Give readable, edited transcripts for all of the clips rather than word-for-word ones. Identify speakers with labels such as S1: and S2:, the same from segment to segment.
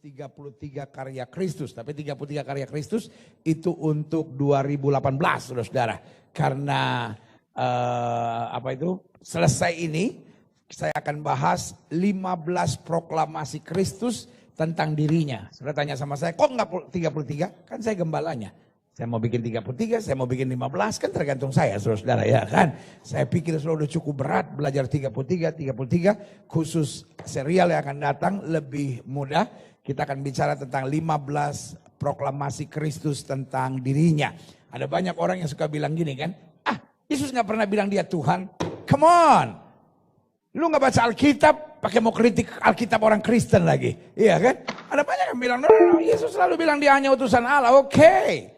S1: 33 karya Kristus. Tapi 33 karya Kristus itu untuk 2018, saudara-saudara. Karena selesai ini saya akan bahas 15 proklamasi Kristus tentang dirinya. Saudara tanya sama saya, kok enggak 33? Kan saya gembalanya. Saya mau bikin 33, saya mau bikin 15, kan tergantung saya, saudara-saudara, ya kan. Saya pikir sudah cukup berat belajar 33, khusus serial yang akan datang lebih mudah. Kita akan bicara tentang 15 proklamasi Kristus tentang dirinya. Ada banyak orang yang suka bilang gini kan, Yesus gak pernah bilang dia Tuhan. Come on, lu gak baca Alkitab, pakai mau kritik Alkitab orang Kristen lagi. Iya kan, ada banyak yang bilang, no, Yesus selalu bilang dia hanya utusan Allah, oke.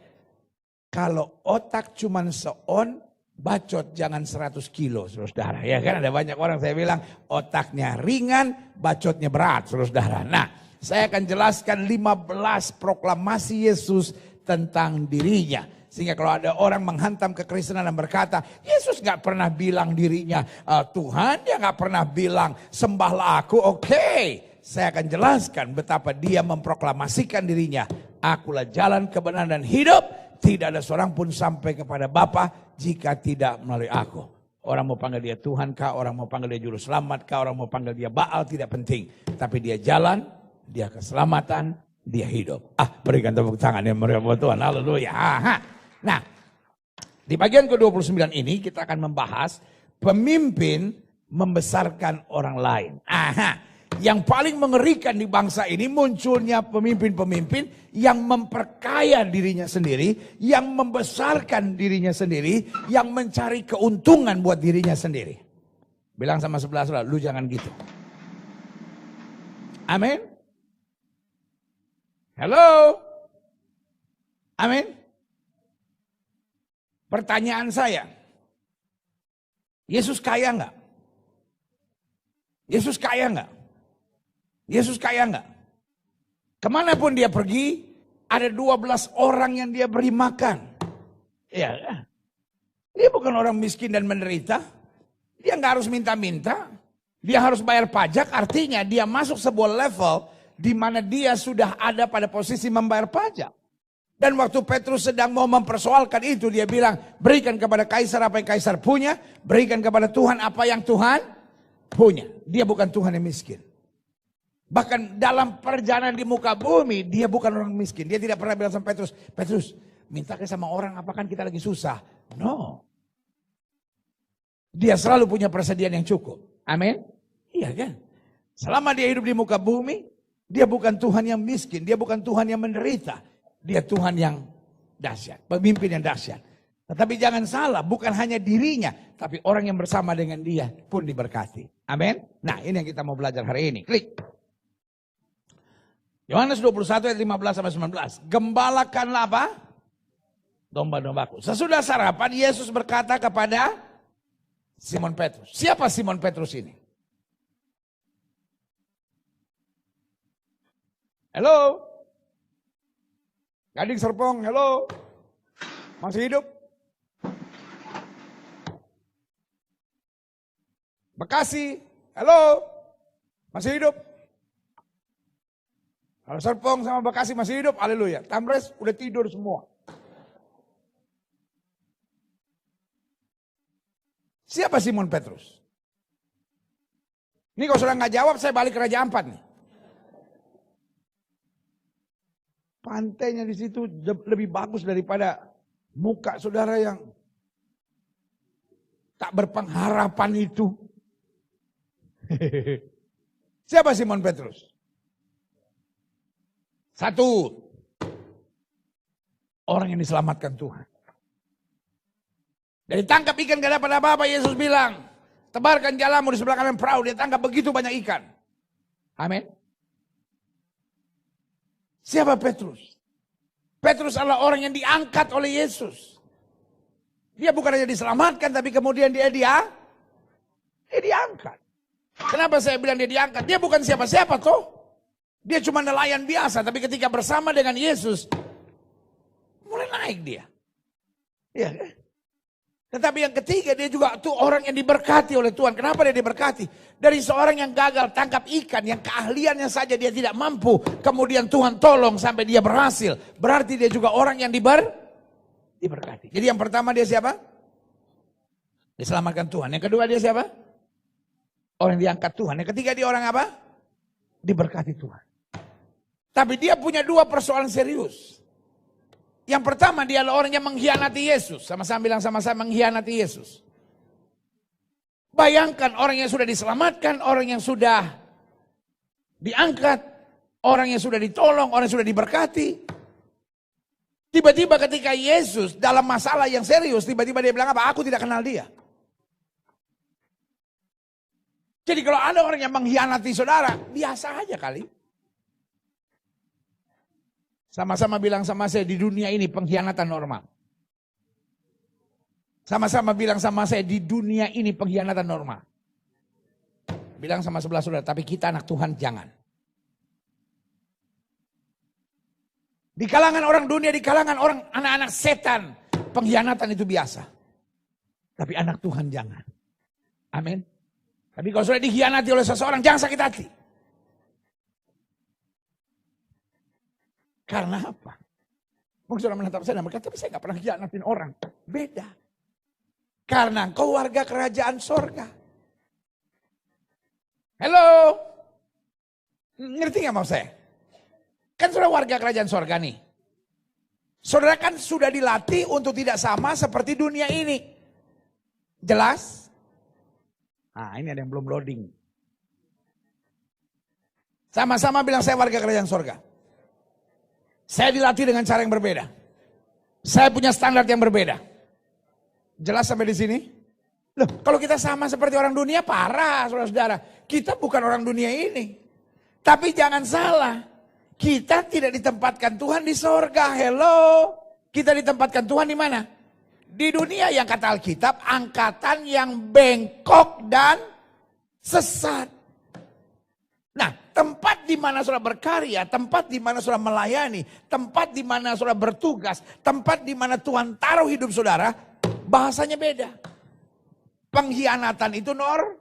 S1: Kalau otak cuman seon, bacot jangan 100 kilo, saudara. Ya kan ada banyak orang saya bilang otaknya ringan, bacotnya berat, saudara. Nah, saya akan jelaskan 15 proklamasi Yesus tentang dirinya. Sehingga kalau ada orang menghantam kekristenan dan berkata, Yesus gak pernah bilang dirinya Tuhan, dia gak pernah bilang sembahlah aku, oke. Saya akan jelaskan betapa dia memproklamasikan dirinya. Akulah jalan, kebenaran dan hidup. Tidak ada seorang pun sampai kepada Bapa jika tidak melalui aku. Orang mau panggil dia Tuhan kah, orang mau panggil dia juru selamat kah, orang mau panggil dia Baal, tidak penting. Tapi dia jalan, dia keselamatan, dia hidup. Berikan tepuk tangan yang meriah buat Tuhan. Haleluya. Nah, di bagian ke-29 ini kita akan membahas pemimpin membesarkan orang lain. Yang paling mengerikan di bangsa ini munculnya pemimpin-pemimpin yang memperkaya dirinya sendiri, yang membesarkan dirinya sendiri, yang mencari keuntungan buat dirinya sendiri. Bilang sama sebelah saudara, lu jangan gitu. Amin. Halo. Amin. Pertanyaan saya, Yesus kaya enggak? Yesus kaya enggak? Yesus kaya enggak? Kemanapun dia pergi, ada 12 orang yang dia beri makan. Ya, dia bukan orang miskin dan menderita. Dia enggak harus minta-minta. Dia harus bayar pajak, artinya dia masuk sebuah level di mana dia sudah ada pada posisi membayar pajak. Dan waktu Petrus sedang mau mempersoalkan itu, dia bilang, berikan kepada Kaisar apa yang Kaisar punya, berikan kepada Tuhan apa yang Tuhan punya. Dia bukan Tuhan yang miskin. Bahkan dalam perjalanan di muka bumi, dia bukan orang miskin. Dia tidak pernah bilang sama Petrus, Petrus, minta ke sama orang, apa kan kita lagi susah. No. Dia selalu punya persediaan yang cukup. Amin. Iya kan? Selama dia hidup di muka bumi, dia bukan Tuhan yang miskin. Dia bukan Tuhan yang menderita. Dia Tuhan yang dahsyat. Pemimpin yang dahsyat. Tetapi jangan salah, bukan hanya dirinya. Tapi orang yang bersama dengan dia pun diberkati. Amin. Nah, ini yang kita mau belajar hari ini. Klik. Yohanes 21 ayat 15 sampai 19. Gembalakanlah apa? Domba-dombaku. Sesudah sarapan Yesus berkata kepada Simon Petrus. Siapa Simon Petrus ini? Halo? Gading Serpong, halo? Masih hidup? Bekasi, halo? Masih hidup? Kalau Serpong sama Bekasi masih hidup, haleluya. Tamres udah tidur semua. Siapa Simon Petrus? Ini kalau saudara nggak jawab, saya balik ke Raja Ampat nih. Pantainya di situ lebih bagus daripada muka saudara yang tak berpengharapan itu. Siapa Simon Petrus? Satu, orang yang diselamatkan Tuhan. Dari tangkap ikan gak dapat apa-apa, Yesus bilang, tebarkan jalamu di sebelah kanan perahu, dia tangkap begitu banyak ikan. Amin. Siapa Petrus? Petrus adalah orang yang diangkat oleh Yesus. Dia bukan hanya diselamatkan, tapi kemudian dia diangkat. Kenapa saya bilang dia diangkat? Dia bukan siapa-siapa toh. Dia cuma nelayan biasa, tapi ketika bersama dengan Yesus, mulai naik dia. Iya kan? Tetapi yang ketiga, dia juga tuh orang yang diberkati oleh Tuhan. Kenapa dia diberkati? Dari seorang yang gagal tangkap ikan, yang keahliannya saja dia tidak mampu, kemudian Tuhan tolong sampai dia berhasil. Berarti dia juga orang yang diberkati. Jadi yang pertama dia siapa? Diselamatkan Tuhan. Yang kedua dia siapa? Orang yang diangkat Tuhan. Yang ketiga dia orang apa? Diberkati Tuhan. Tapi dia punya dua persoalan serius. Yang pertama dia adalah orang yang mengkhianati Yesus. Sama-sama bilang sama-sama mengkhianati Yesus. Bayangkan orang yang sudah diselamatkan, orang yang sudah diangkat, orang yang sudah ditolong, orang yang sudah diberkati. Tiba-tiba ketika Yesus dalam masalah yang serius, tiba-tiba dia bilang apa? Aku tidak kenal dia. Jadi kalau ada orang yang mengkhianati saudara, biasa aja kali. Sama-sama bilang sama saya, di dunia ini pengkhianatan normal. Sama-sama bilang sama saya, di dunia ini pengkhianatan normal. Bilang sama sebelah saudara, tapi kita anak Tuhan jangan. Di kalangan orang dunia, di kalangan orang anak-anak setan, pengkhianatan itu biasa. Tapi anak Tuhan jangan. Amin. Tapi kalau sudah dikhianati oleh seseorang, jangan sakit hati. Karena apa? Mungkin saudara menatap saya dan berkata, tapi saya gak pernah khianatin orang. Beda. Karena engkau warga kerajaan sorga. Halo? Ngerti gak mau saya? Kan saudara warga kerajaan sorga nih. Saudara kan sudah dilatih untuk tidak sama seperti dunia ini. Jelas? Nah ini ada yang belum loading. Sama-sama bilang saya warga kerajaan sorga. Saya dilatih dengan cara yang berbeda. Saya punya standar yang berbeda. Jelas sampai di sini? Loh, kalau kita sama seperti orang dunia, parah saudara-saudara. Kita bukan orang dunia ini. Tapi jangan salah. Kita tidak ditempatkan Tuhan di sorga. Hello. Kita ditempatkan Tuhan di mana? Di dunia yang kata Alkitab, angkatan yang bengkok dan sesat. Nah, tempat di mana saudara berkarya, tempat di mana saudara melayani, tempat di mana saudara bertugas, tempat di mana Tuhan taruh hidup saudara, bahasanya beda. Pengkhianatan itu normal.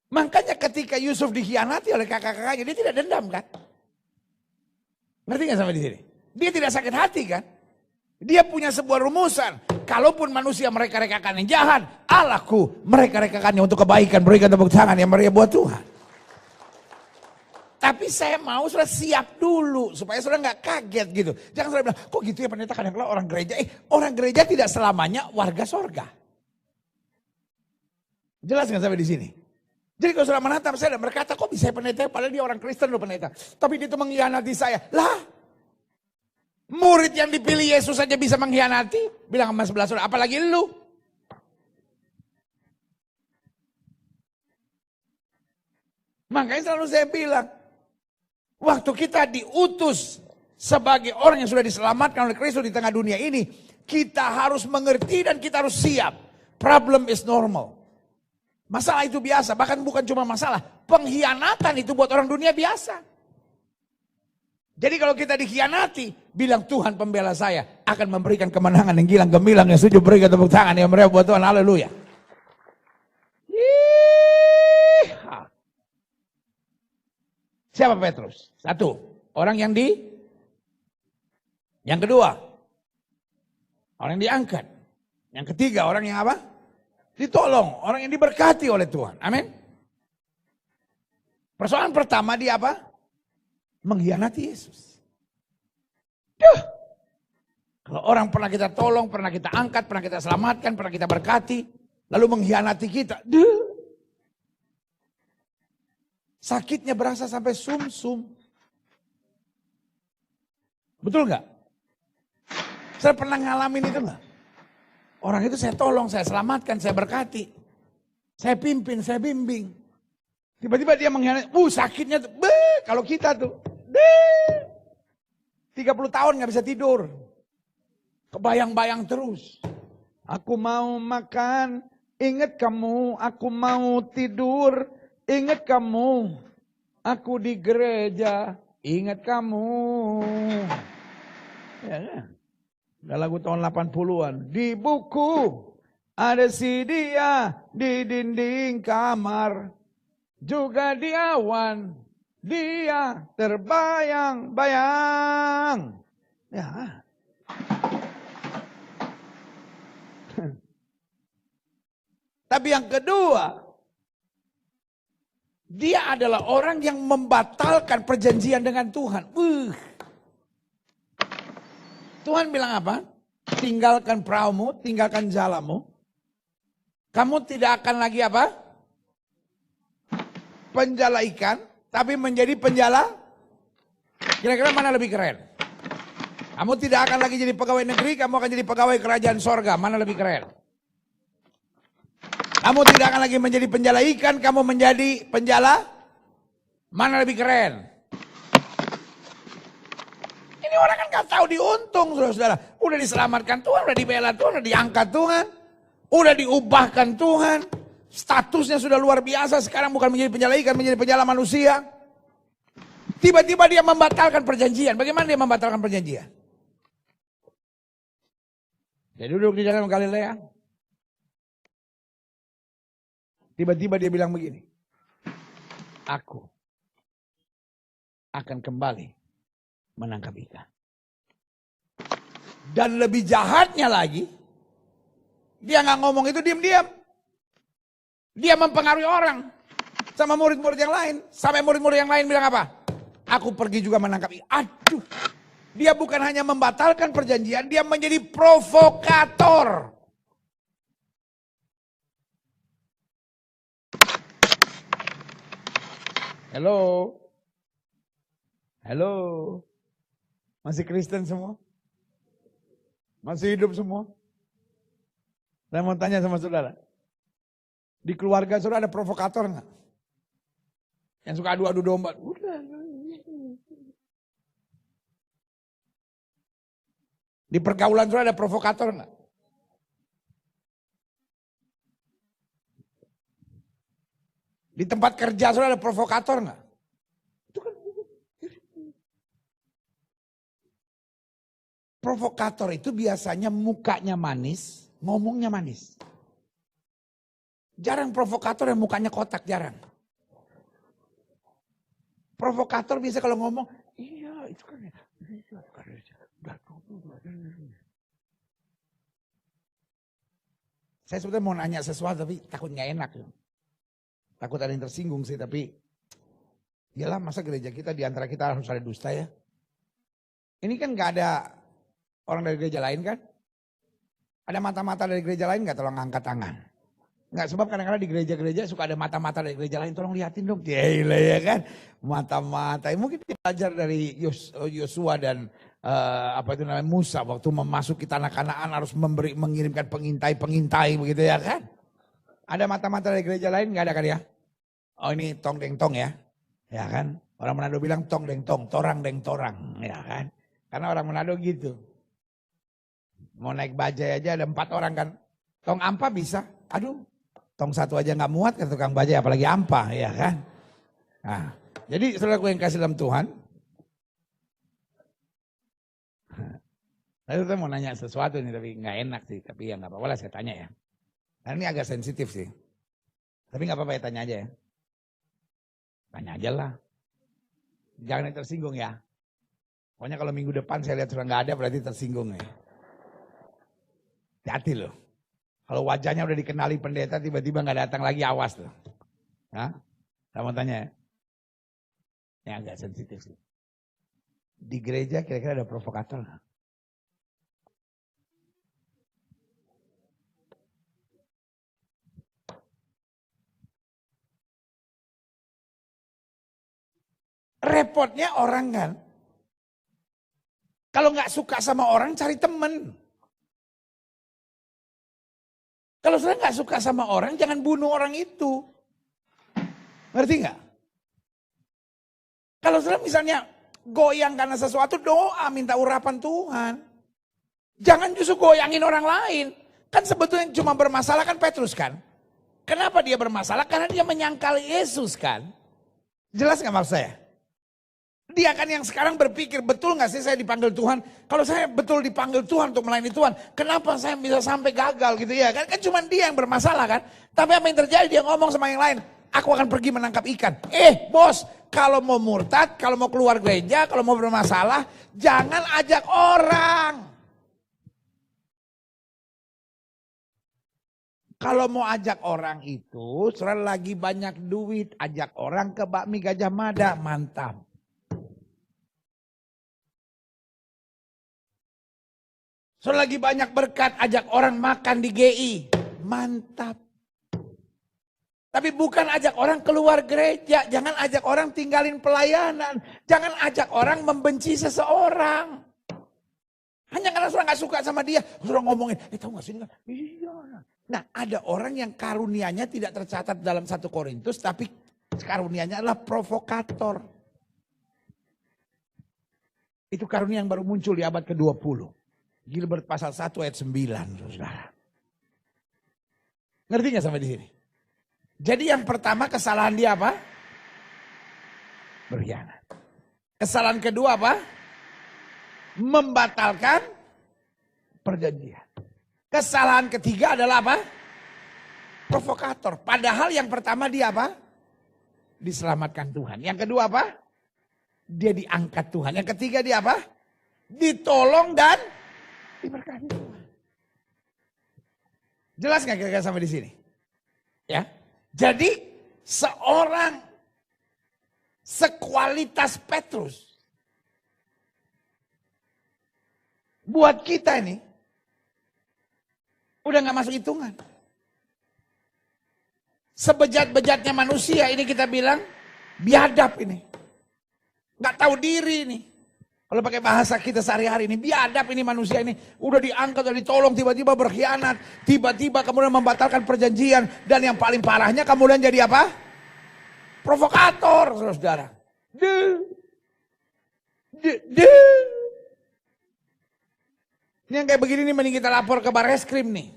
S1: Makanya ketika Yusuf dikhianati oleh kakak-kakaknya, dia tidak dendam kan? Ngerti gak sampai di sini? Dia tidak sakit hati kan? Dia punya sebuah rumusan. Kalaupun manusia mereka rekakan yang jahat, Allahku mereka rekakannya untuk kebaikan. Berikan tepuk tangan yang meriah buat Tuhan. Tapi saya mau saudara siap dulu supaya saudara nggak kaget gitu. Jangan saudara bilang, kok gitu ya pendeta, kadang-kadang orang gereja. Orang gereja tidak selamanya warga sorga. Jelas nggak sampai di sini? Jadi kalau saudara menatap saya dan berkata, kok bisa pendeta? Padahal dia orang Kristen loh pendeta. Tapi dia itu mengkhianati saya. Lah, murid yang dipilih Yesus saja bisa mengkhianati. Bilang sama sebelah saudara, apalagi lu. Makanya selalu saya bilang, waktu kita diutus sebagai orang yang sudah diselamatkan oleh Kristus di tengah dunia ini, kita harus mengerti dan kita harus siap. Problem is normal. Masalah itu biasa, bahkan bukan cuma masalah. Pengkhianatan itu buat orang dunia biasa. Jadi kalau kita dikhianati, bilang Tuhan pembela saya akan memberikan kemenangan yang gilang gemilang, yang setuju berikan tepuk tangan yang meriah buat Tuhan. Haleluya. Siapa Petrus? Satu, orang yang yang kedua, orang yang diangkat. Yang ketiga, orang yang apa? Ditolong, orang yang diberkati oleh Tuhan. Amin. Persoalan pertama dia apa? Mengkhianati Yesus. Duh. Kalau orang pernah kita tolong, pernah kita angkat, pernah kita selamatkan, pernah kita berkati, lalu mengkhianati kita. Duh. Sakitnya berasa sampai sum-sum. Betul nggak? Saya pernah ngalamin itu nggak? Orang itu saya tolong, saya selamatkan, saya berkati. Saya pimpin, saya bimbing. Tiba-tiba dia mengkhianati. Sakitnya tuh. Kalau kita tuh. 30 tahun gak bisa tidur. Kebayang-bayang terus. Aku mau makan, ingat kamu. Aku mau tidur, ingat kamu. Aku di gereja, ingat kamu. Ya, Udah lagu tahun 80-an. Di buku ada si dia di dinding kamar. Juga di awan dia terbayang-bayang. Ya. Tapi yang kedua, dia adalah orang yang membatalkan perjanjian dengan Tuhan. Tuhan bilang apa? Tinggalkan perahumu, tinggalkan jalamu. Kamu tidak akan lagi apa? Penjala ikan, tapi menjadi penjala. Kira-kira mana lebih keren? Kamu tidak akan lagi jadi pegawai negeri, kamu akan jadi pegawai kerajaan sorga. Mana lebih keren? Kamu tidak akan lagi menjadi penjala ikan, kamu menjadi penjala. Mana lebih keren? Ini orang kan gak tahu diuntung, saudara-saudara. Udah diselamatkan Tuhan, udah dibela Tuhan, udah diangkat Tuhan. Udah diubahkan Tuhan. Statusnya sudah luar biasa, sekarang bukan menjadi penjala ikan, menjadi penjala manusia. Tiba-tiba dia membatalkan perjanjian. Bagaimana dia membatalkan perjanjian? Dia duduk di dalam Galilea. Tiba-tiba dia bilang begini. Aku akan kembali menangkap ikan. Dan lebih jahatnya lagi, dia nggak ngomong itu diam-diam. Dia mempengaruhi orang sama murid-murid yang lain. Sampai murid-murid yang lain bilang apa? Aku pergi juga menangkap ikan. Aduh, dia bukan hanya membatalkan perjanjian, dia menjadi provokator. Halo. Halo. Masih Kristen semua? Masih hidup semua? Saya mau tanya sama saudara. Di keluarga saudara ada provokator enggak? Yang suka adu-adu domba. Di pergaulan saudara ada provokator enggak? Di tempat kerja saudara ada provokator enggak? Itu kan provokator itu biasanya mukanya manis, ngomongnya manis. Jarang provokator yang mukanya kotak, jarang. Provokator biasa kalau ngomong, iya itu kan. Saya sebetulnya mau nanya sesuatu tapi takut gak enak. Takut ada yang tersinggung sih, tapi iyalah masa gereja kita diantara kita harus ada dusta ya. Ini kan gak ada orang dari gereja lain kan? Ada mata-mata dari gereja lain gak? Tolong angkat tangan. Enggak, sebab kadang-kadang di gereja-gereja suka ada mata-mata dari gereja lain, tolong liatin dong. Ya kan, mata-mata. Mungkin kita belajar dari Yosua dan Musa waktu memasuki tanah Kanaan harus mengirimkan pengintai begitu ya kan. Ada mata-mata dari gereja lain enggak ada kan ya? Oh ini tong deng tong ya. Ya kan? Orang Manado bilang tong deng tong, torang deng torang, ya kan? Karena orang Manado gitu. Mau naik bajai aja ada 4 orang kan. Tong ampa bisa. Aduh, tong 1 aja nggak muat ke tukang bajai apalagi ampa, ya kan? Nah, jadi saudaraku yang kasih dalam Tuhan. Saya mau nanya sesuatu nih tapi nggak enak sih, tapi ya nggak apa-apa lah saya tanya ya. Karena ini agak sensitif sih. Tapi nggak apa-apa ya tanya aja ya. Tanya aja lah. Jangan tersinggung ya. Pokoknya kalau minggu depan saya lihat sudah nggak ada berarti tersinggung ya. Hati-hati loh. Kalau wajahnya udah dikenali pendeta tiba-tiba nggak datang lagi awas loh. Hah? Saya mau tanya ya. Ini agak sensitif sih. Di gereja kira-kira ada provokator nggak? Repotnya orang kan, kalau nggak suka sama orang cari temen. Kalau saya nggak suka sama orang jangan bunuh orang itu. Ngerti nggak? Kalau saya misalnya goyang karena sesuatu doa minta urapan Tuhan. Jangan justru goyangin orang lain. Kan sebetulnya cuma bermasalah kan Petrus kan. Kenapa dia bermasalah? Karena dia menyangkal Yesus kan. Jelas nggak maksud saya? Dia kan yang sekarang berpikir, betul gak sih saya dipanggil Tuhan? Kalau saya betul dipanggil Tuhan untuk melayani Tuhan, kenapa saya bisa sampai gagal gitu ya? Kan cuma dia yang bermasalah kan. Tapi apa yang terjadi? Dia ngomong sama yang lain, aku akan pergi menangkap ikan. Bos, kalau mau murtad, kalau mau keluar gereja, kalau mau bermasalah, jangan ajak orang. Kalau mau ajak orang itu, soalnya lagi banyak duit, ajak orang ke bakmi Gajah Mada, mantap. Soalnya lagi banyak berkat, ajak orang makan di GI, mantap. Tapi bukan ajak orang keluar gereja, jangan ajak orang tinggalin pelayanan, jangan ajak orang membenci seseorang. Hanya karena saudara gak suka sama dia, saudara ngomongin, tahu gak sih? Iya. Nah, ada orang yang karunianya tidak tercatat dalam 1 Korintus, tapi karunianya adalah provokator. Itu karunia yang baru muncul di abad ke-20. Gilbert pasal 1 ayat 9, saudara. Ngerti gak sampai di sini? Jadi yang pertama kesalahan dia apa? Berkhianat. Kesalahan kedua apa? Membatalkan perjanjian. Kesalahan ketiga adalah apa? Provokator. Padahal yang pertama dia apa? Diselamatkan Tuhan. Yang kedua apa? Dia diangkat Tuhan. Yang ketiga dia apa? Ditolong dan diberkati Tuhan. Jelas nggak kira-kira sampai di sini? Ya. Jadi seorang sekualitas Petrus buat kita ini udah nggak masuk hitungan. Sebejat-bejatnya manusia ini kita bilang biadab ini, nggak tahu diri ini. Kalau pakai bahasa kita sehari-hari ini, biadab ini manusia ini. Udah diangkat, udah ditolong, tiba-tiba berkhianat. Tiba-tiba kemudian membatalkan perjanjian. Dan yang paling parahnya kemudian jadi apa? Provokator, saudara. Ini yang kayak begini nih, mending kita lapor ke Barreskrim nih.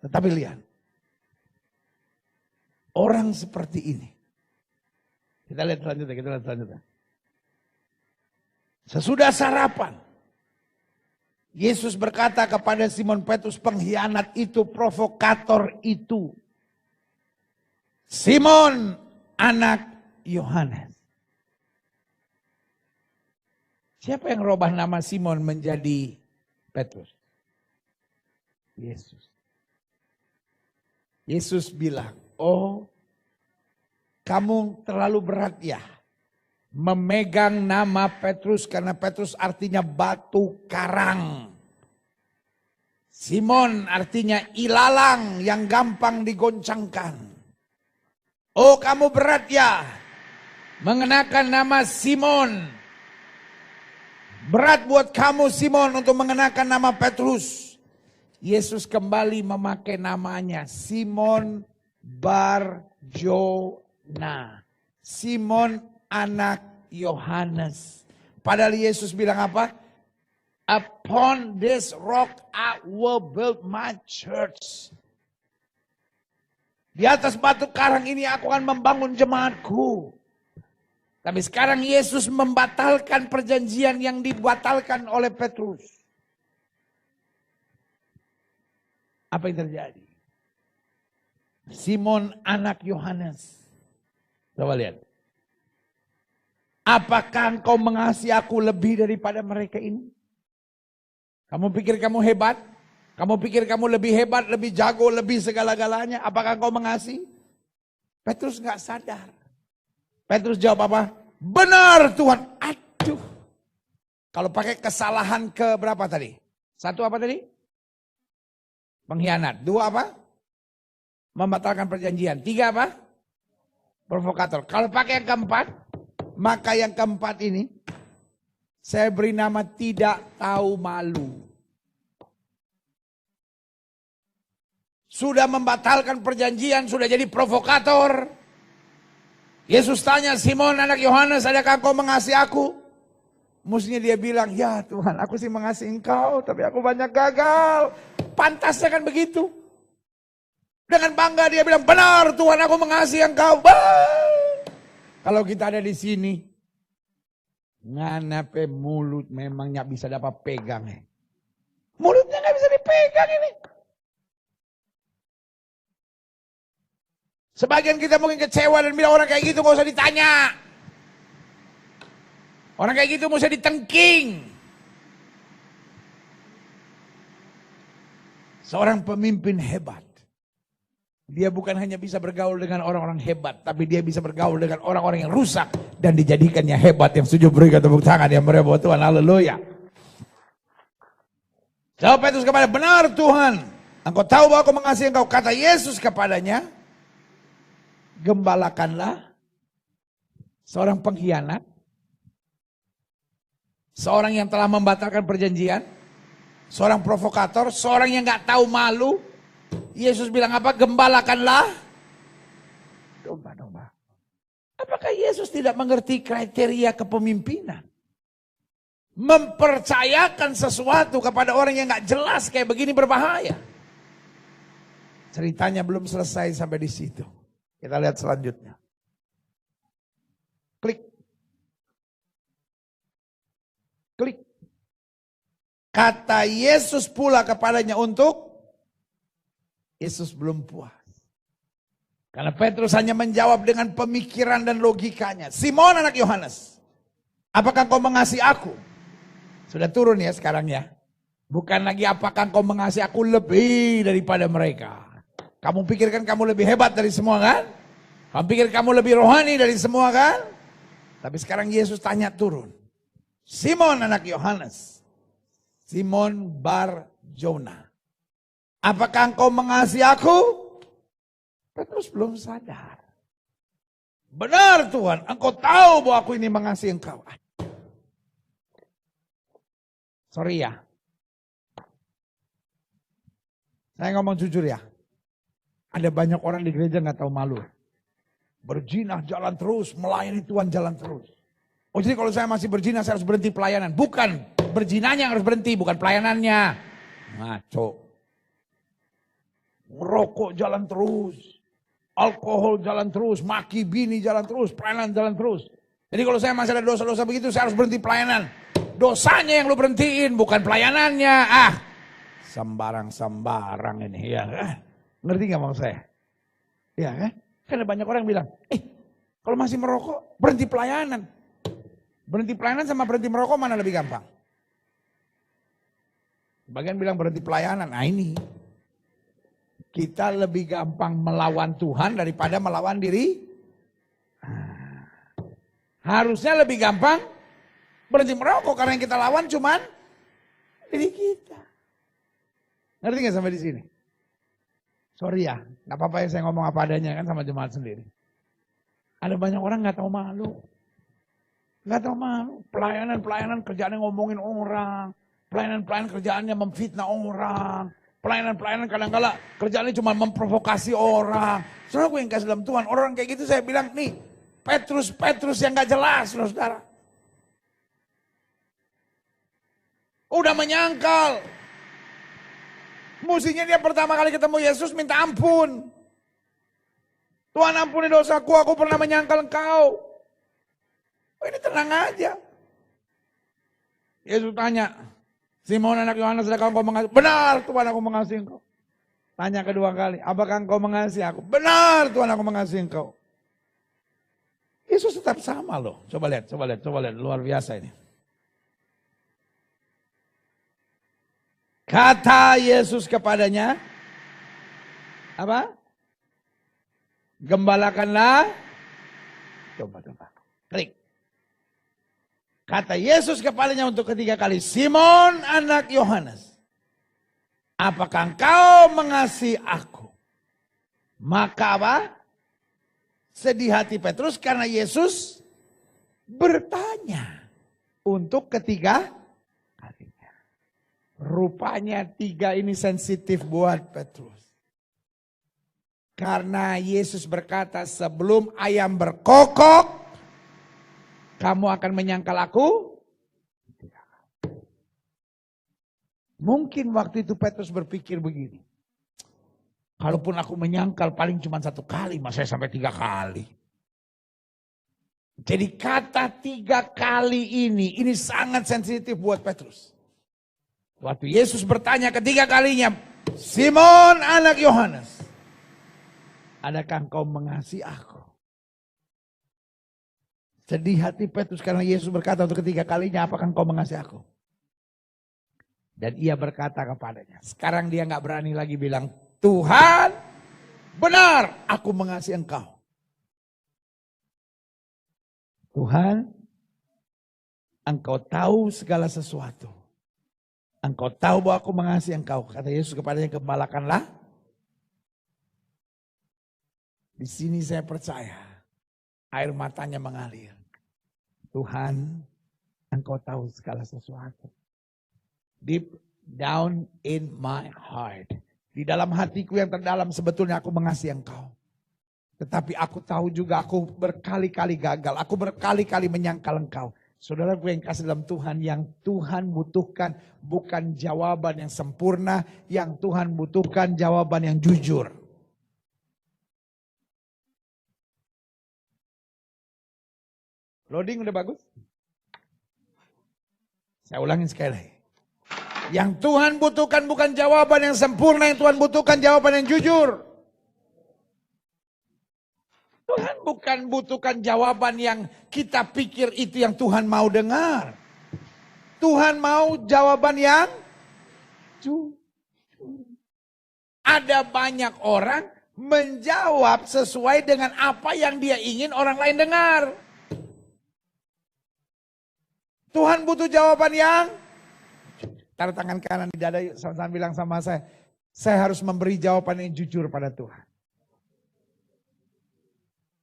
S1: Tetapi lihat. Orang seperti ini. Kita lihat selanjutnya, Sesudah sarapan, Yesus berkata kepada Simon Petrus, pengkhianat itu, provokator itu. Simon, anak Yohanes. Siapa yang rubah nama Simon menjadi Petrus? Yesus. Yesus bilang, kamu terlalu berat ya memegang nama Petrus, karena Petrus artinya batu karang. Simon artinya ilalang yang gampang digoncangkan. Kamu berat ya mengenakan nama Simon. Berat buat kamu Simon untuk mengenakan nama Petrus. Yesus kembali memakai namanya Simon Bar-Jona. Simon anak Yohanes. Padahal Yesus bilang apa? Upon this rock I will build my church. Di atas batu karang ini aku akan membangun jemaatku. Tapi sekarang Yesus membatalkan perjanjian yang dibatalkan oleh Petrus. Apa yang terjadi? Simon anak Yohanes. Coba lihat. Apakah engkau mengasihi aku lebih daripada mereka ini? Kamu pikir kamu hebat? Kamu pikir kamu lebih hebat, lebih jago, lebih segala-galanya? Apakah engkau mengasihi? Petrus gak sadar. Petrus jawab apa? Benar Tuhan. Aduh. Kalau pakai kesalahan ke berapa tadi? 1 apa tadi? Pengkhianat. 2 apa? Membatalkan perjanjian. 3 apa? Provokator. Kalau pakai yang keempat, maka yang keempat ini saya beri nama tidak tahu malu. Sudah membatalkan perjanjian, sudah jadi provokator. Yesus tanya, Simon anak Yohanes, adakah engkau mengasihi aku? Mestinya dia bilang, ya Tuhan, aku sih mengasihi engkau, tapi aku banyak gagal. Pantasnya kan begitu. Dengan bangga dia bilang, benar Tuhan, aku mengasihi engkau. Kalau kita ada di sini, nganape mulut memangnya bisa dapat pegang. Mulutnya nggak bisa dipegang ini. Sebagian kita mungkin kecewa dan bilang orang kayak gitu gak usah ditanya. Orang kayak gitu gak usah ditengking. Seorang pemimpin hebat. Dia bukan hanya bisa bergaul dengan orang-orang hebat, tapi dia bisa bergaul dengan orang-orang yang rusak dan dijadikannya hebat. Yang setuju berikan tepuk tangan yang meriah buat Tuhan. Haleluya. Jawab Petrus kepada, benar Tuhan, engkau tahu bahwa aku mengasihi engkau. Kata Yesus kepadanya, gembalakanlah seorang pengkhianat, seorang yang telah membatalkan perjanjian, seorang provokator, seorang yang gak tahu malu. Yesus bilang apa? Gembalakanlah domba-domba. Apakah Yesus tidak mengerti kriteria kepemimpinan? Mempercayakan sesuatu kepada orang yang gak jelas kayak begini berbahaya. Ceritanya belum selesai sampai di situ. Kita lihat selanjutnya. Klik. Klik. Kata Yesus pula kepadanya untuk, Yesus belum puas. Karena Petrus hanya menjawab dengan pemikiran dan logikanya. Simon anak Yohanes, apakah kau mengasihi aku? Sudah turun ya sekarang ya. Bukan lagi apakah kau mengasihi aku lebih daripada mereka. Kamu pikirkan kamu lebih hebat dari semua kan? Kamu pikir kamu lebih rohani dari semua kan? Tapi sekarang Yesus tanya turun. Simon anak Yohanes, Simon Bar Jona, apakah engkau mengasihi aku? Petrus belum sadar. Benar Tuhan, engkau tahu bahwa aku ini mengasihi engkau. Sorry ya. Saya ngomong jujur ya. Ada banyak orang di gereja gak tahu malu. Berjinah jalan terus, melayani Tuhan jalan terus. Oh jadi kalau saya masih berjinah saya harus berhenti pelayanan. Bukan, berjinahnya yang harus berhenti, bukan pelayanannya. Ngaco. Merokok jalan terus. Alkohol jalan terus, maki bini jalan terus, pelayanan jalan terus. Jadi kalau saya masih ada dosa-dosa begitu saya harus berhenti pelayanan. Dosanya yang lu berhentiin, bukan pelayanannya. Sembarang-sembarang ini ya kan. Ngerti gak maksud saya? Ya kan? Karena banyak orang bilang, kalau masih merokok, berhenti pelayanan. Berhenti pelayanan sama berhenti merokok mana lebih gampang? Bagian bilang berhenti pelayanan, nah ini. Kita lebih gampang melawan Tuhan daripada melawan diri. Harusnya lebih gampang berhenti merokok karena yang kita lawan cuman diri kita. Ngerti gak sampai di sini? Sorry ya, gak apa-apa ya saya ngomong apa adanya kan sama jemaat sendiri. Ada banyak orang gak tahu malu. Gak tahu malu. Pelayanan kerjaannya ngomongin orang. Pelayanan kerjaannya memfitnah orang. Pelayanan kadang-kala kerjaannya cuma memprovokasi orang. Saudara gue yang kasih dalam Tuhan, orang kayak gitu saya bilang nih, Petrus yang gak jelas saudara. Udah menyangkal. Mestinya dia pertama kali ketemu Yesus minta ampun. Tuhan ampuni dosaku, aku pernah menyangkal engkau. Oh, ini tenang aja. Yesus tanya, Simon anak Yohanes, adakah engkau mengasihi? Benar Tuhan, aku mengasihi engkau. Tanya kedua kali, apakah engkau mengasihi aku? Benar Tuhan, aku mengasihi engkau. Yesus tetap sama loh. Coba lihat, luar biasa ini. Kata Yesus kepadanya, apa? Gembalakanlah domba-domba. Klik. Kata Yesus kepadanya untuk ketiga kali, Simon anak Yohanes, apakah engkau mengasihi aku? Maka apa? Sedih hati Petrus karena Yesus bertanya untuk ketiga kalinya. Rupanya tiga ini sensitif buat Petrus. Karena Yesus berkata, sebelum ayam berkokok, kamu akan menyangkal aku? Mungkin waktu itu Petrus berpikir begini. Kalaupun aku menyangkal paling cuma 1 kali, masa saya sampai 3 kali. Jadi kata 3 kali ini sangat sensitif buat Petrus. Waktu Yesus bertanya ketiga kalinya, Simon anak Yohanes, adakah engkau mengasihi aku? Sedih hati Petrus karena Yesus berkata untuk ketiga kalinya, apakah engkau mengasihi aku? Dan ia berkata kepadanya, sekarang dia gak berani lagi bilang, Tuhan benar aku mengasihi engkau. Tuhan, engkau tahu segala sesuatu. Engkau tahu bahwa aku mengasihi engkau. Kata Yesus kepadanya, gembalakanlah. Di sini saya percaya air matanya mengalir. Tuhan, engkau tahu segala sesuatu. Deep down in my heart. Di dalam hatiku yang terdalam sebetulnya aku mengasihi engkau. Tetapi aku tahu juga aku berkali-kali gagal. Aku berkali-kali menyangkal engkau. Saudara gue yang kasih dalam Tuhan, yang Tuhan butuhkan bukan jawaban yang sempurna, yang Tuhan butuhkan jawaban yang jujur. Loading udah bagus? Saya ulangin sekali lagi. Yang Tuhan butuhkan bukan jawaban yang sempurna, yang Tuhan butuhkan jawaban yang jujur. Tuhan bukan butuhkan jawaban yang kita pikir itu yang Tuhan mau dengar. Tuhan mau jawaban yang jujur. Ada banyak orang menjawab sesuai dengan apa yang dia ingin orang lain dengar. Tuhan butuh jawaban yang taruh tangan kanan di dada, sama-sama bilang sama saya harus memberi jawaban yang jujur pada Tuhan.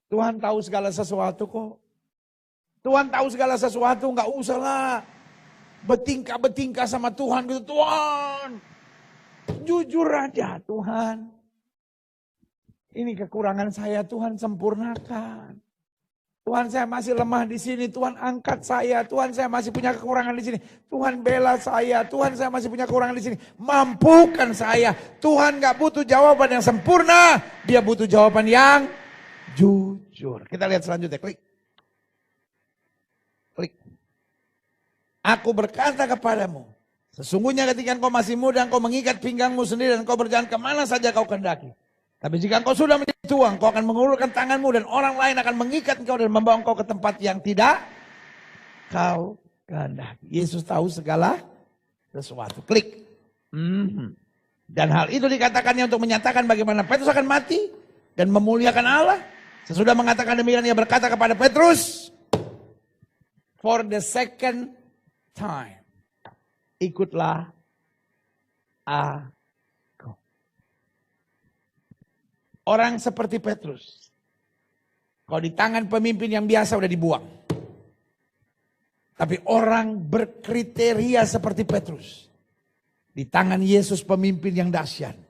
S1: Tuhan tahu segala sesuatu kok. Tuhan tahu segala sesuatu, nggak usah lah betingkah-betingkah sama Tuhan gitu. Tuhan, jujur aja Tuhan. Ini kekurangan saya, Tuhan sempurnakan. Tuhan saya masih lemah di sini, Tuhan angkat saya. Tuhan saya masih punya kekurangan di sini. Tuhan bela saya, Tuhan saya masih punya kekurangan di sini. Mampukan saya. Tuhan nggak butuh jawaban yang sempurna, dia butuh jawaban yang jujur. Kita lihat selanjutnya, klik. Klik. Aku berkata kepadamu, sesungguhnya ketika engkau masih muda, engkau mengikat pinggangmu sendiri dan engkau berjalan kemana saja kau kehendaki. Tapi jika engkau sudah menjadi tua, engkau akan mengulurkan tanganmu dan orang lain akan mengikat engkau dan membawa engkau ke tempat yang tidak kau kehendaki. Yesus tahu segala sesuatu. Klik. Dan hal itu dikatakannya untuk menyatakan bagaimana Petrus akan mati dan memuliakan Allah. Sesudah mengatakan demikian, ia berkata kepada Petrus, for the second time, ikutlah aku. Orang seperti Petrus, kalau di tangan pemimpin yang biasa udah dibuang. Tapi orang berkriteria seperti Petrus, di tangan Yesus pemimpin yang dahsyat.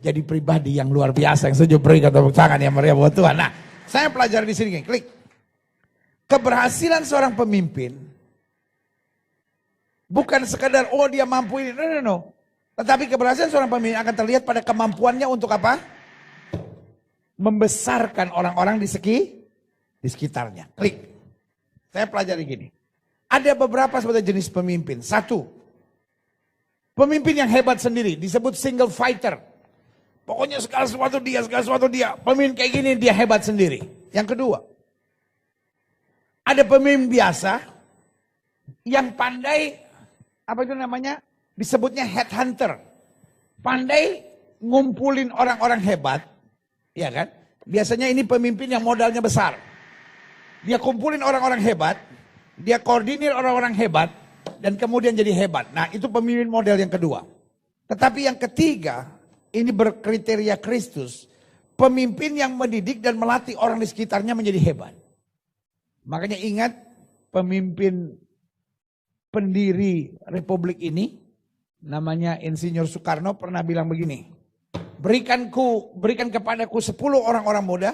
S1: Jadi pribadi yang luar biasa, yang setuju berikan tepuk tangan yang meriah buat Tuhan. Nah, saya pelajari di sini, klik. Keberhasilan seorang pemimpin bukan sekedar dia mampu ini, no. Tetapi keberhasilan seorang pemimpin akan terlihat pada kemampuannya untuk apa? Membesarkan orang-orang di sekitarnya. Klik. Saya pelajari gini. Ada beberapa sebetulnya jenis pemimpin. Satu, pemimpin yang hebat sendiri, disebut single fighter. Pokoknya segala sesuatu dia. Pemimpin kayak gini dia hebat sendiri. Yang kedua, ada pemimpin biasa yang pandai, apa itu namanya? Disebutnya headhunter. Pandai ngumpulin orang-orang hebat, ya kan? Biasanya ini pemimpin yang modalnya besar. Dia kumpulin orang-orang hebat, dia koordinir orang-orang hebat, dan kemudian jadi hebat. Nah, itu pemimpin model yang kedua. Tetapi yang ketiga, ini berkriteria Kristus, pemimpin yang mendidik dan melatih orang di sekitarnya menjadi hebat. Makanya ingat, pemimpin pendiri Republik ini, namanya Insinyur Soekarno pernah bilang begini, berikan kepadaku 10 orang-orang muda,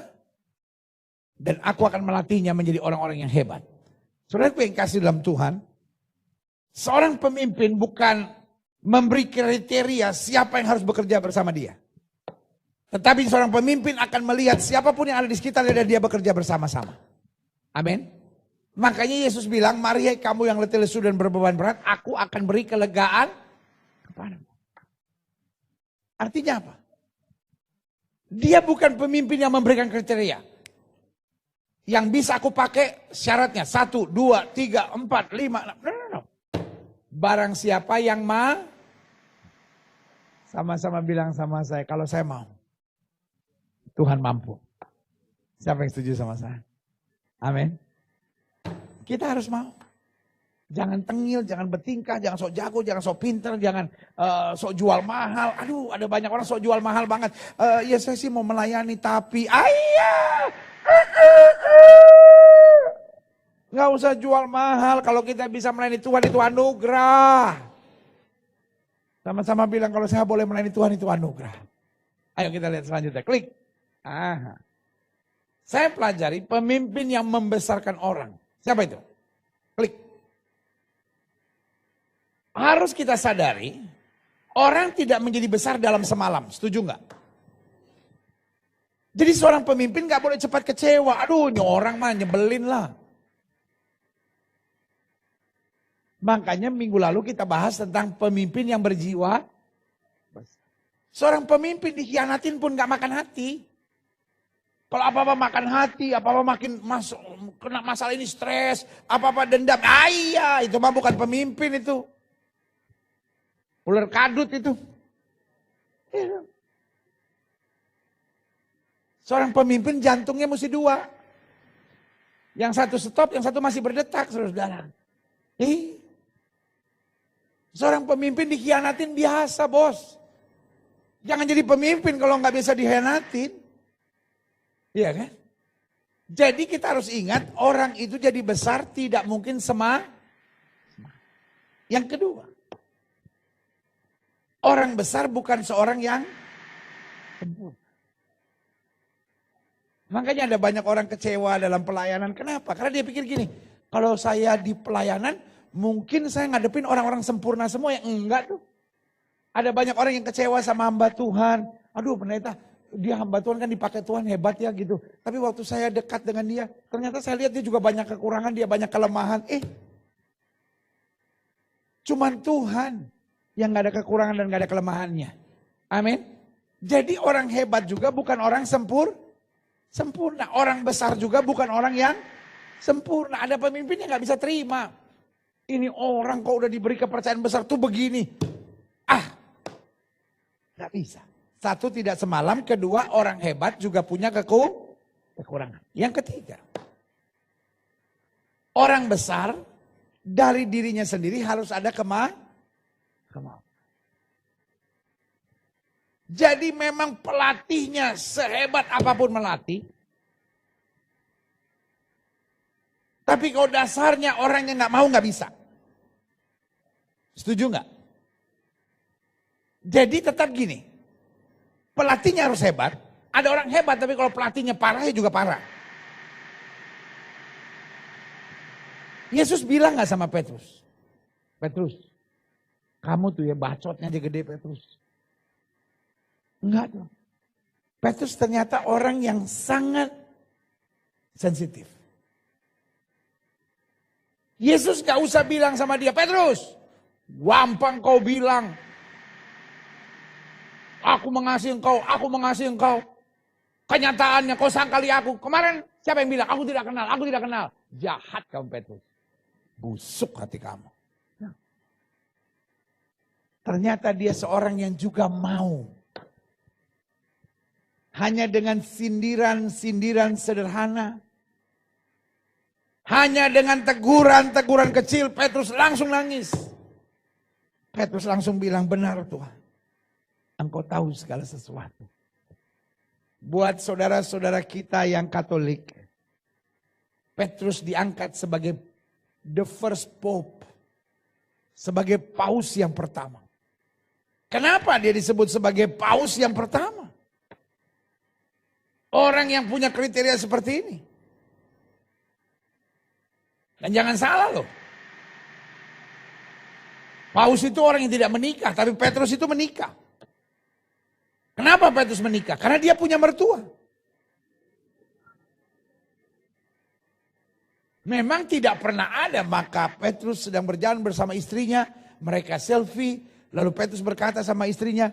S1: dan aku akan melatihnya menjadi orang-orang yang hebat. Saudaraku yang kasih dalam Tuhan, seorang pemimpin bukan memberi kriteria siapa yang harus bekerja bersama dia. Tetapi seorang pemimpin akan melihat siapapun yang ada di sekitarnya dan dia bekerja bersama-sama. Amin. Makanya Yesus bilang, mari hai kamu yang letih lesu dan berbeban berat, aku akan beri kelegaan kepadamu. Artinya apa? Dia bukan pemimpin yang memberikan kriteria. Yang bisa aku pakai syaratnya 1, 2, 3, 4, 5. No. Barang siapa yang sama-sama bilang sama saya, kalau saya mau. Tuhan mampu. Siapa yang setuju sama saya? Amin. Kita harus mau. Jangan tengil, jangan bertingkah, jangan sok jago, jangan sok pinter, jangan sok jual mahal. Aduh, ada banyak orang sok jual mahal banget. Ya saya sih mau melayani tapi, ayah. Nggak usah jual mahal, kalau kita bisa melayani Tuhan itu anugerah. Sama-sama bilang kalau saya boleh melayani Tuhan itu anugerah. Ayo kita lihat selanjutnya, klik. Saya pelajari pemimpin yang membesarkan orang. Siapa itu? Klik. Harus kita sadari, orang tidak menjadi besar dalam semalam. Setuju nggak? Jadi seorang pemimpin nggak boleh cepat kecewa. Aduh, ini orang mah nyebelin lah. Makanya minggu lalu kita bahas tentang pemimpin yang berjiwa. Seorang pemimpin dikhianatin pun nggak makan hati. Kalau apa-apa makan hati, apa-apa makin masuk kena masalah ini stres, apa-apa dendam. Iya, itu mah bukan pemimpin itu. Ular kadut itu. Seorang pemimpin jantungnya mesti 2. Yang satu stop, yang satu masih berdetak, saudara. Seorang pemimpin dikhianatin biasa, bos. Jangan jadi pemimpin kalau nggak bisa dikhianatin. Iya kan? Jadi kita harus ingat orang itu jadi besar tidak mungkin Yang kedua, orang besar bukan seorang yang sempurna. Makanya ada banyak orang kecewa dalam pelayanan. Kenapa? Karena dia pikir gini, kalau saya di pelayanan mungkin saya ngadepin orang-orang sempurna semua, yang enggak tuh. Ada banyak orang yang kecewa sama hamba Tuhan. Aduh pendeta, dia hamba Tuhan kan dipakai Tuhan hebat ya gitu. Tapi waktu saya dekat dengan dia, ternyata saya lihat dia juga banyak kekurangan, dia banyak kelemahan. Cuman Tuhan yang gak ada kekurangan dan gak ada kelemahannya. Amin. Jadi orang hebat juga bukan orang sempurna. Orang besar juga bukan orang yang sempurna. Ada pemimpin yang gak bisa terima. Ini orang kok udah diberi kepercayaan besar tuh begini. Gak bisa. 1, tidak semalam. 2, orang hebat juga punya kekurangan. Yang ketiga, orang besar dari dirinya sendiri harus ada kemauan. Jadi memang pelatihnya sehebat apapun melatih. Tapi kalau dasarnya orang yang gak mau gak bisa. Setuju gak? Jadi tetap gini, pelatihnya harus hebat. Ada orang hebat tapi kalau pelatihnya parah ya juga parah. Yesus bilang gak sama Petrus? Petrus, kamu tuh ya bacotnya aja gede Petrus. Enggak dong. Petrus ternyata orang yang sangat sensitif. Yesus gak usah bilang sama dia, Petrus, gampang kau bilang. Aku mengasihi engkau, aku mengasihi engkau. Kenyataannya kau sangkali aku. Kemarin siapa yang bilang, aku tidak kenal, aku tidak kenal. Jahat kamu Petrus. Busuk hati kamu. Nah, ternyata dia seorang yang juga mau. Hanya dengan sindiran-sindiran sederhana. Hanya dengan teguran-teguran kecil, Petrus langsung nangis. Petrus langsung bilang, benar Tuhan. Engkau tahu segala sesuatu. Buat saudara-saudara kita yang Katolik, Petrus diangkat sebagai the first pope. Sebagai paus yang pertama. Kenapa dia disebut sebagai paus yang pertama? Orang yang punya kriteria seperti ini. Dan jangan salah loh. Paus itu orang yang tidak menikah, tapi Petrus itu menikah. Kenapa Petrus menikah? Karena dia punya mertua. Memang tidak pernah ada, maka Petrus sedang berjalan bersama istrinya, mereka selfie, lalu Petrus berkata sama istrinya,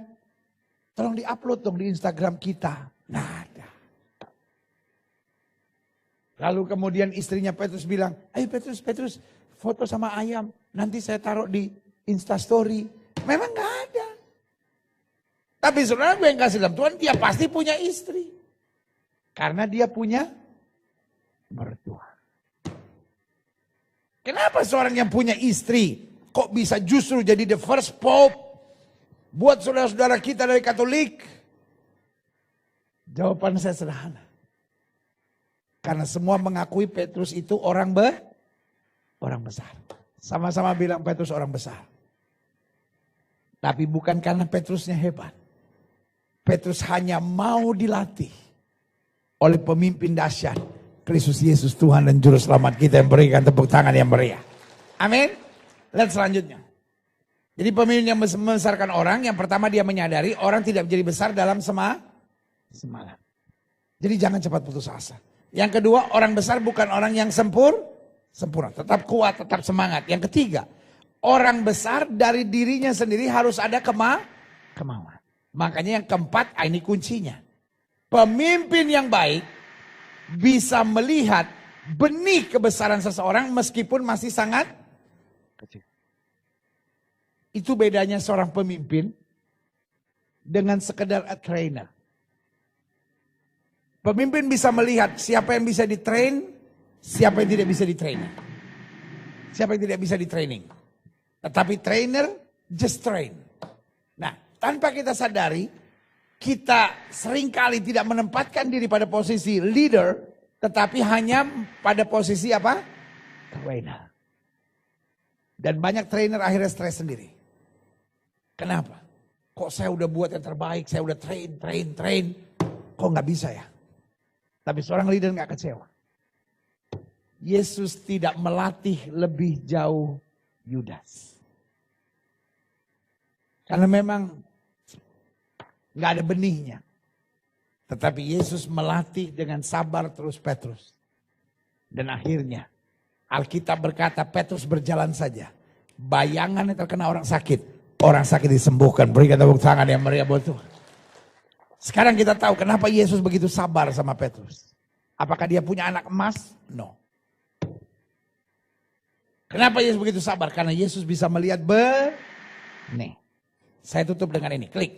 S1: tolong di-upload dong di Instagram kita. Nah ada. Lalu kemudian istrinya Petrus bilang, ayo Petrus, foto sama ayam, nanti saya taruh di Instastory. Memang gak ada. Tapi saudara gue yang kasih dalam Tuhan, dia pasti punya istri. Karena dia punya mertua. Kenapa seorang yang punya istri kok bisa justru jadi the first pope buat saudara-saudara kita dari Katolik? Jawaban saya sederhana. Karena semua mengakui Petrus itu orang besar. Sama-sama bilang Petrus orang besar. Tapi bukan karena Petrusnya hebat. Petrus hanya mau dilatih oleh pemimpin dahsyat Kristus Yesus Tuhan dan Juru Selamat kita, yang berikan tepuk tangan yang meriah. Amin. Lihat selanjutnya. Jadi pemimpin yang membesarkan orang, yang pertama dia menyadari orang tidak menjadi besar dalam semangat. Jadi jangan cepat putus asa. Yang kedua, orang besar bukan orang yang sempurna. Tetap kuat, tetap semangat. Yang ketiga, orang besar dari dirinya sendiri harus ada kemauan. Makanya yang keempat, ini kuncinya. Pemimpin yang baik bisa melihat benih kebesaran seseorang meskipun masih sangat kecil. Itu bedanya seorang pemimpin dengan sekedar a trainer. Pemimpin bisa melihat siapa yang bisa ditrain, siapa yang tidak bisa ditrain. Siapa yang tidak bisa ditraining. Tetapi trainer just train. Nah, tanpa kita sadari, kita seringkali tidak menempatkan diri pada posisi leader, tetapi hanya pada posisi apa? Trainer. Dan banyak trainer akhirnya stres sendiri. Kenapa? Kok saya udah buat yang terbaik, saya udah train. Kok nggak bisa ya? Tapi seorang leader nggak kecewa. Yesus tidak melatih lebih jauh Yudas. Karena memang nggak ada benihnya. Tetapi Yesus melatih dengan sabar terus Petrus. Dan akhirnya Alkitab berkata Petrus berjalan saja. Bayangan yang terkena orang sakit disembuhkan. Berikan tepuk tangan yang meriah buat Tuhan. Sekarang kita tahu kenapa Yesus begitu sabar sama Petrus. Apakah dia punya anak emas? No. Kenapa Yesus begitu sabar? Karena Yesus bisa melihat benih. Saya tutup dengan ini, klik.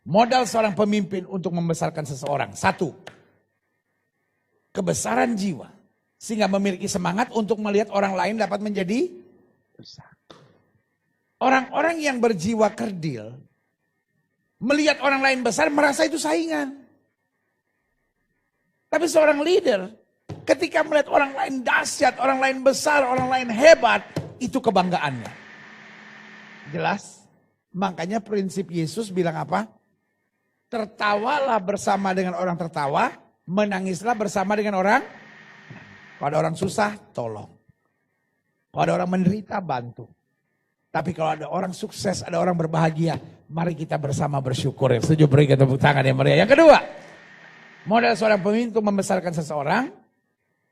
S1: Modal seorang pemimpin untuk membesarkan seseorang. 1. Kebesaran jiwa. Sehingga memiliki semangat untuk melihat orang lain dapat menjadi besar. Orang-orang yang berjiwa kerdil, melihat orang lain besar merasa itu saingan. Tapi seorang leader ketika melihat orang lain dahsyat, orang lain besar, orang lain hebat, itu kebanggaannya. Jelas? Makanya prinsip Yesus bilang apa? Tertawalah bersama dengan orang tertawa, menangislah bersama dengan orang. Kalau ada orang susah, tolong. Kalau ada orang menderita, bantu. Tapi kalau ada orang sukses, ada orang berbahagia, mari kita bersama bersyukur. Setuju, berikan tepuk tangan yang meriah. Yang kedua, modal seorang pemimpin untuk membesarkan seseorang,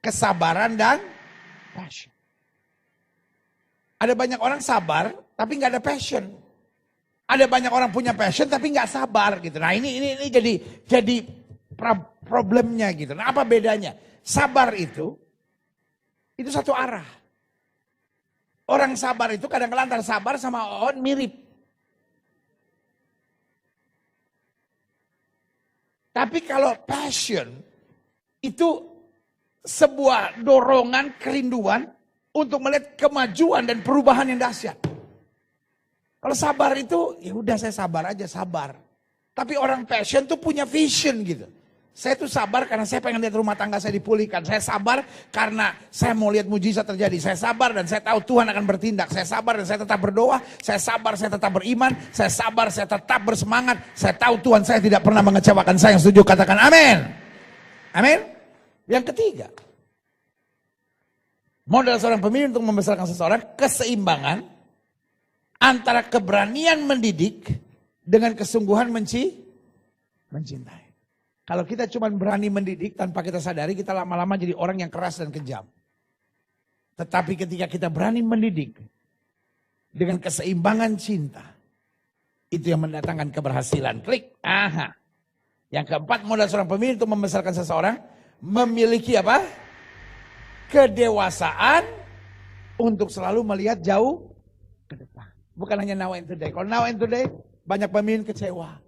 S1: kesabaran dan passion. Ada banyak orang sabar, tapi nggak ada passion. Ada banyak orang punya passion, tapi nggak sabar gitu. Nah ini jadi problemnya gitu. Nah apa bedanya? Sabar itu satu arah. Orang sabar itu kadang-kadang antara sabar sama on mirip. Tapi kalau passion itu sebuah dorongan, kerinduan untuk melihat kemajuan dan perubahan yang dahsyat. Kalau sabar itu ya udah saya sabar aja, sabar. Tapi orang passion tuh punya vision gitu. Saya tuh sabar karena saya pengen lihat rumah tangga saya dipulihkan. Saya sabar karena saya mau lihat mujizat terjadi. Saya sabar dan saya tahu Tuhan akan bertindak. Saya sabar dan saya tetap berdoa. Saya sabar, saya tetap beriman. Saya sabar, saya tetap bersemangat. Saya tahu Tuhan saya tidak pernah mengecewakan saya. Yang setuju katakan amin. Amin. Yang ketiga, modal seorang pemimpin untuk membesarkan seseorang, keseimbangan antara keberanian mendidik dengan kesungguhan mencintai. Kalau kita cuma berani mendidik tanpa kita sadari, kita lama-lama jadi orang yang keras dan kejam. Tetapi ketika kita berani mendidik dengan keseimbangan cinta, itu yang mendatangkan keberhasilan. Klik. Aha. Yang keempat, modal seorang pemimpin untuk membesarkan seseorang, memiliki apa? Kedewasaan untuk selalu melihat jauh ke depan. Bukan hanya now and today. Kalau now and today, banyak pemimpin kecewa.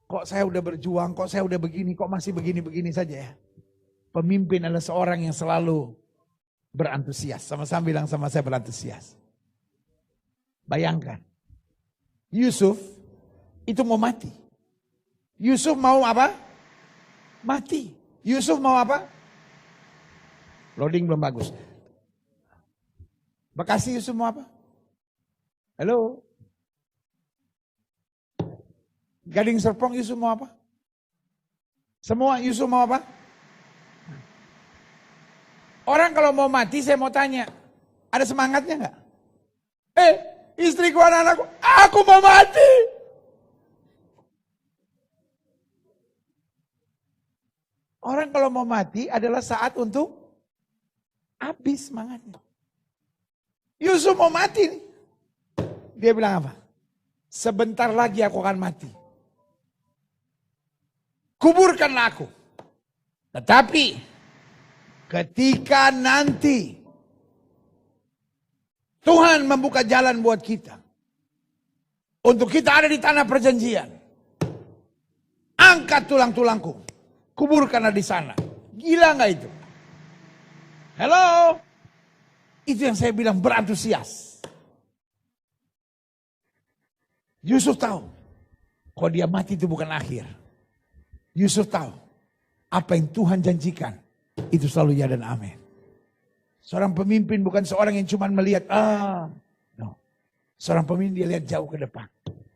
S1: Kok saya udah berjuang, kok saya udah begini, kok masih begini-begini saja ya. Pemimpin adalah seorang yang selalu berantusias. Sama-sama bilang sama saya berantusias. Bayangkan, Yusuf itu mau mati. Yusuf mau apa? Mati. Yusuf mau apa? Loading belum bagus. Bekasi Yusuf mau apa? Halo? Gading Serpong Yusuf mau apa? Semua Yusuf mau apa? Orang kalau mau mati saya mau tanya, ada semangatnya gak? Istriku, anak-anakku, aku mau mati. Orang kalau mau mati adalah saat untuk habis semangatnya. Yusuf mau mati nih. Dia bilang apa? Sebentar lagi aku akan mati. Kuburkanlah aku. Tetapi ketika nanti Tuhan membuka jalan buat kita, untuk kita ada di tanah perjanjian, angkat tulang-tulangku, kuburkanlah di sana. Gila gak itu? Halo? Itu yang saya bilang berantusias. Yusuf tahu, kalau dia mati itu bukan akhir. Yusuf tahu, apa yang Tuhan janjikan, itu selalu ya dan amin. Seorang pemimpin bukan seorang yang cuma melihat, no. Seorang pemimpin dia lihat jauh ke depan.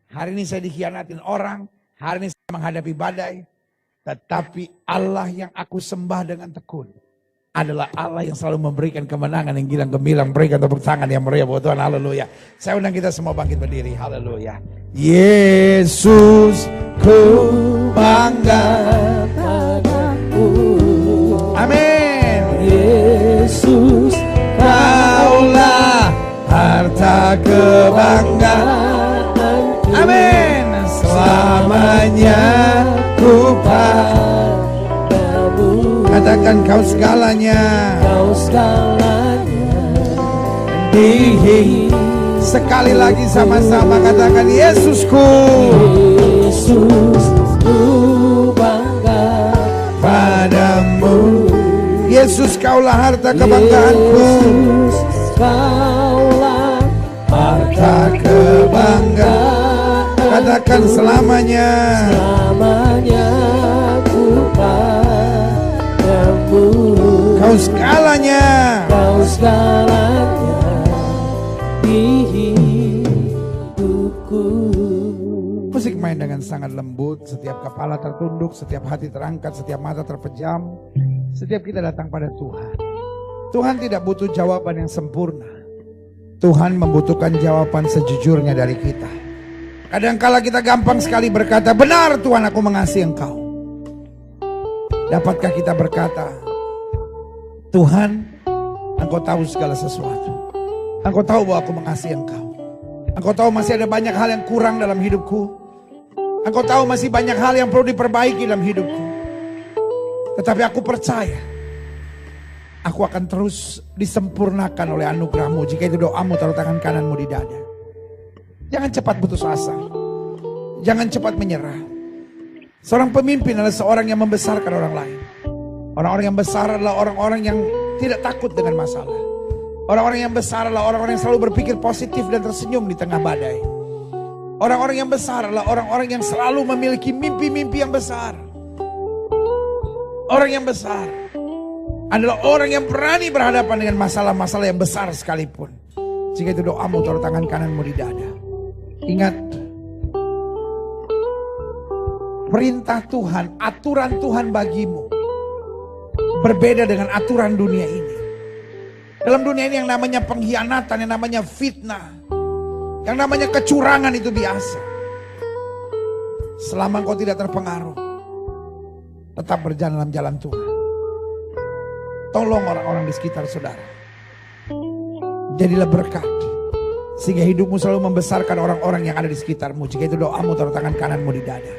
S1: Hari ini saya dikhianatin orang, hari ini saya menghadapi badai. Tetapi Allah yang aku sembah dengan tekun adalah Allah yang selalu memberikan kemenangan yang gilang gemilang. Berikan tepuk tangan yang meriah buat Tuhan, haleluya. Saya undang kita semua bangkit berdiri, haleluya. Yesus, ku bangga padamu. Amin. Yesus, kaulah harta kebanggaan. Amin. Selamanya ku padamu. Katakan kau segalanya. Kau segalanya. Sekali lagi sama-sama katakan Yesusku. Yesus, ku bangga padamu. Yesus, kaulah harta kebanggaanku. Yesus, kaulah harta kebanggaan. Katakan selamanya. Selamanya ku padamu. Kau segalanya. Kau segalanya di hidupku. Musik main dengan sangat lembut. Setiap kepala tertunduk, setiap hati terangkat, setiap mata terpejam. Setiap kita datang pada Tuhan. Tuhan tidak butuh jawaban yang sempurna. Tuhan membutuhkan jawaban sejujurnya dari kita. Kadangkala kita gampang sekali berkata, benar Tuhan, aku mengasihi Engkau. Dapatkah kita berkata, Tuhan, Engkau tahu segala sesuatu. Engkau tahu bahwa aku mengasihi Engkau. Engkau tahu masih ada banyak hal yang kurang dalam hidupku. Engkau tahu masih banyak hal yang perlu diperbaiki dalam hidupku. Tetapi aku percaya, aku akan terus disempurnakan oleh anugerah-Mu. Jika itu doamu, taruh tangan kananmu di dada. Jangan cepat putus asa. Jangan cepat menyerah. Seorang pemimpin adalah seorang yang membesarkan orang lain. Orang-orang yang besar adalah orang-orang yang tidak takut dengan masalah. Orang-orang yang besar adalah orang-orang yang selalu berpikir positif dan tersenyum di tengah badai. Orang-orang yang besar adalah orang-orang yang selalu memiliki mimpi-mimpi yang besar. Orang yang besar adalah orang yang berani berhadapan dengan masalah-masalah yang besar sekalipun. Jika itu doamu, taruh tangan kananmu di dada. Ingat, perintah Tuhan, aturan Tuhan bagimu berbeda dengan aturan dunia ini. Dalam dunia ini yang namanya pengkhianatan, yang namanya fitnah, yang namanya kecurangan itu biasa. Selama engkau tidak terpengaruh, Tetap berjalan dalam jalan Tuhan. Tolong orang-orang di sekitar saudara. Jadilah berkat. Sehingga hidupmu selalu membesarkan orang-orang yang ada di sekitarmu. Jika itu doamu, taruh tangan kananmu di dada.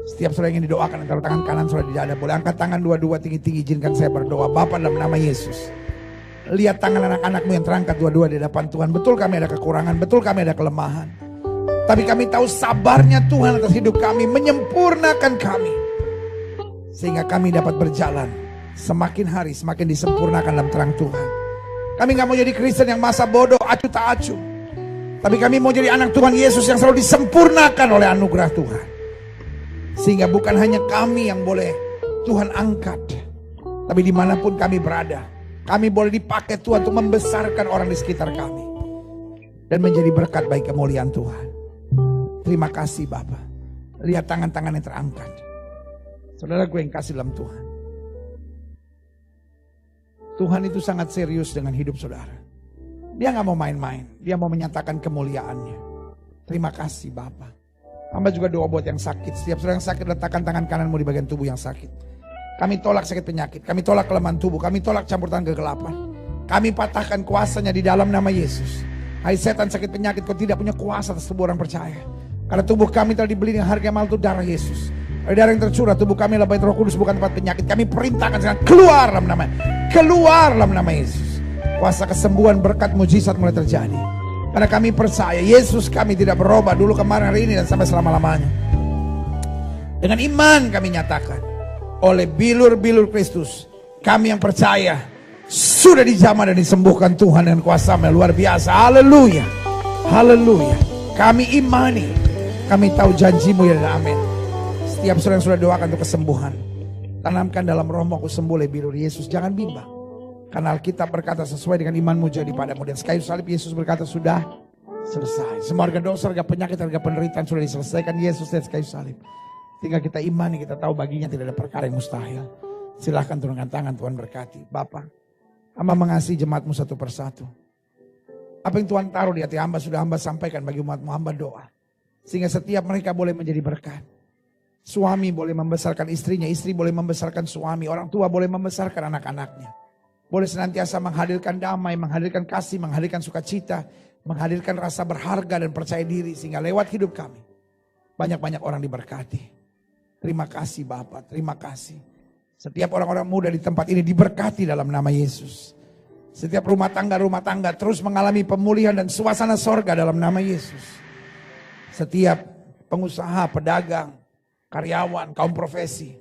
S1: Setiap saudara yang didoakan, taruh tangan kanan saudara di dada. Boleh angkat tangan dua-dua tinggi-tinggi, izinkan saya berdoa. Bapa, dalam nama Yesus. Lihat tangan anak-anakmu yang terangkat dua-dua di depan Tuhan. Betul kami ada kekurangan, betul kami ada kelemahan. Tapi kami tahu sabarnya Tuhan atas hidup kami, menyempurnakan kami. Sehingga kami dapat berjalan. Semakin hari semakin disempurnakan dalam terang Tuhan. Kami gak mau jadi Kristen yang masa bodoh, acuh tak acuh. Tapi kami mau jadi anak Tuhan Yesus yang selalu disempurnakan oleh anugerah Tuhan. Sehingga bukan hanya kami yang boleh Tuhan angkat. Tapi dimanapun kami berada, kami boleh dipakai Tuhan untuk membesarkan orang di sekitar kami. Dan menjadi berkat bagi kemuliaan Tuhan. Terima kasih Bapa. Lihat tangan-tangan yang terangkat. Saudara gue yang kasih dalam Tuhan. Tuhan itu sangat serius dengan hidup saudara. Dia gak mau main-main. Dia mau menyatakan kemuliaannya. Terima kasih Bapa. Hamba juga doa buat yang sakit. Setiap saudara yang sakit, letakkan tangan kananmu di bagian tubuh yang sakit. Kami tolak sakit penyakit. Kami tolak kelemahan tubuh. Kami tolak campur tangan kegelapan. Kami patahkan kuasanya di dalam nama Yesus. Hai setan sakit penyakit, kau tidak punya kuasa atas tubuh orang percaya. Karena tubuh kami telah dibeli dengan harga mahal, itu darah Yesus. Dari darah yang tercurah, tubuh kami adalah bait Roh Kudus, bukan tempat penyakit. Kami perintahkan sekarang, keluar dalam nama, keluar dalam nama Yesus. Kuasa kesembuhan, berkat, mujizat mulai terjadi. Karena kami percaya Yesus kami tidak berubah dulu, kemarin, hari ini, dan sampai selama-lamanya. Dengan iman kami nyatakan, oleh bilur-bilur Kristus, kami yang percaya sudah dijamah dan disembuhkan Tuhan dengan kuasa-Nya luar biasa. Haleluya, haleluya. Kami imani, kami tahu janji-Mu ya, dan amin. Setiap saudara yang sudah doakan untuk kesembuhan, tanamkan dalam rohmu, aku sembuh oleh bilur Yesus. Jangan bimbang, karena Alkitab berkata sesuai dengan imanmu jadi padamu. Dan sekali salib Yesus berkata sudah selesai. Semua harga dosa, harga penyakit, harga penderitaan sudah diselesaikan Yesus dan sekali salib. Tinggal kita imani, kita tahu baginya tidak ada perkara yang mustahil. Silahkan turunkan tangan, Tuhan berkati. Bapa, hamba mengasihi jemaat-Mu satu persatu. Apa yang Tuhan taruh di hati hamba sudah hamba sampaikan bagi umat-Mu. Hamba doa sehingga setiap mereka boleh menjadi berkat. Suami boleh membesarkan istrinya, istri boleh membesarkan suami, orang tua boleh membesarkan anak-anaknya. Boleh senantiasa menghadirkan damai, menghadirkan kasih, menghadirkan sukacita, menghadirkan rasa berharga dan percaya diri. Sehingga lewat hidup kami banyak-banyak orang diberkati. Terima kasih Bapak, terima kasih. Setiap orang-orang muda di tempat ini diberkati dalam nama Yesus. Setiap rumah tangga terus mengalami pemulihan dan suasana sorga dalam nama Yesus. Setiap pengusaha, pedagang, karyawan, kaum profesi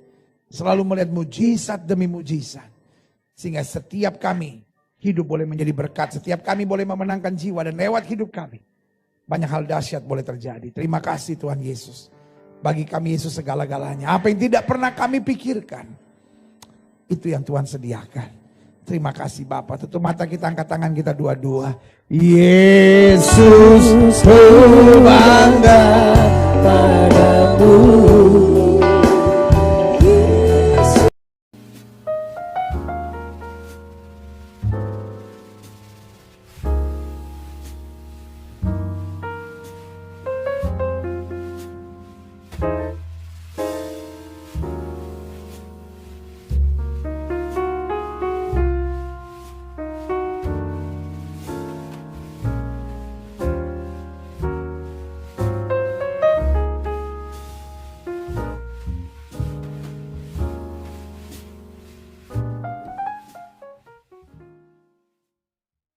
S1: selalu melihat mujizat demi mujizat. Sehingga setiap kami hidup boleh menjadi berkat. Setiap kami boleh memenangkan jiwa dan lewat hidup kami banyak hal dahsyat boleh terjadi. Terima kasih Tuhan Yesus. Bagi kami Yesus segala-galanya. Apa yang tidak pernah kami pikirkan, itu yang Tuhan sediakan. Terima kasih Bapak. Tutup mata kita, angkat tangan kita dua-dua. Yesus, ku bangga